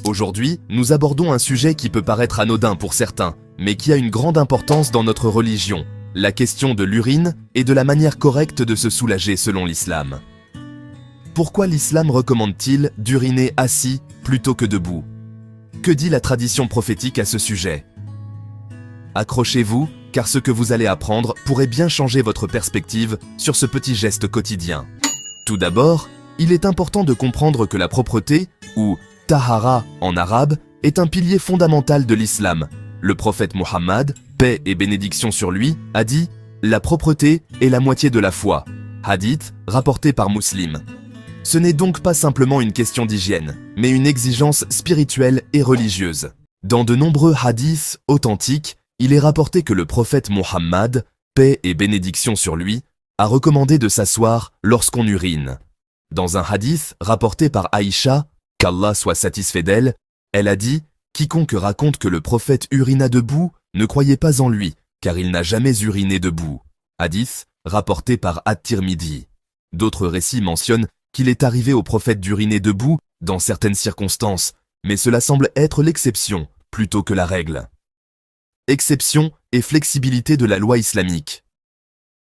Aujourd'hui, nous abordons un sujet qui peut paraître anodin pour certains, mais qui a une grande importance dans notre religion, la question de l'urine et de la manière correcte de se soulager selon l'islam. Pourquoi l'islam recommande-t-il d'uriner assis plutôt que debout? Que dit la tradition prophétique à ce sujet? Accrochez-vous, car ce que vous allez apprendre pourrait bien changer votre perspective sur ce petit geste quotidien. Tout d'abord, il est important de comprendre que la propreté, ou tahara en arabe, est un pilier fondamental de l'islam. Le prophète Mohammed, paix et bénédiction sur lui, a dit « La propreté est la moitié de la foi ». Hadith, rapporté par Muslim. Ce n'est donc pas simplement une question d'hygiène, mais une exigence spirituelle et religieuse. Dans de nombreux hadiths authentiques, il est rapporté que le prophète Mohammed, paix et bénédiction sur lui, a recommandé de s'asseoir lorsqu'on urine. Dans un hadith rapporté par Aïcha, qu'Allah soit satisfait d'elle, elle a dit « Quiconque raconte que le prophète urina debout, ne croyez pas en lui, car il n'a jamais uriné debout. » Hadith rapporté par At-Tirmidhi. D'autres récits mentionnent qu'il est arrivé au prophète d'uriner debout dans certaines circonstances, mais cela semble être l'exception plutôt que la règle. Exception et flexibilité de la loi islamique.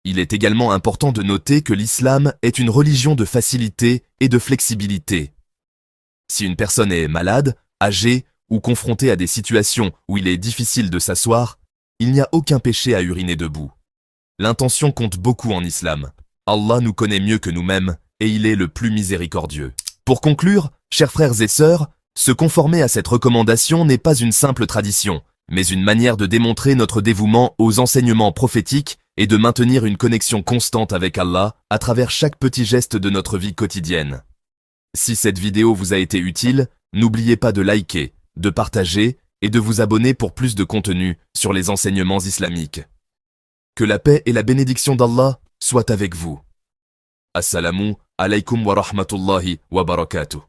Il est également important de noter que l'islam est une religion de facilité et de flexibilité. Si une personne est malade, âgée ou confrontée à des situations où il est difficile de s'asseoir, il n'y a aucun péché à uriner debout. L'intention compte beaucoup en islam. Allah nous connaît mieux que nous-mêmes et il est le plus miséricordieux. Pour conclure, chers frères et sœurs, se conformer à cette recommandation n'est pas une simple tradition, mais une manière de démontrer notre dévouement aux enseignements prophétiques et de maintenir une connexion constante avec Allah à travers chaque petit geste de notre vie quotidienne. Si cette vidéo vous a été utile, n'oubliez pas de liker, de partager et de vous abonner pour plus de contenu sur les enseignements islamiques. Que la paix et la bénédiction d'Allah soient avec vous. Assalamu alaikum wa rahmatullahi wa barakatuh.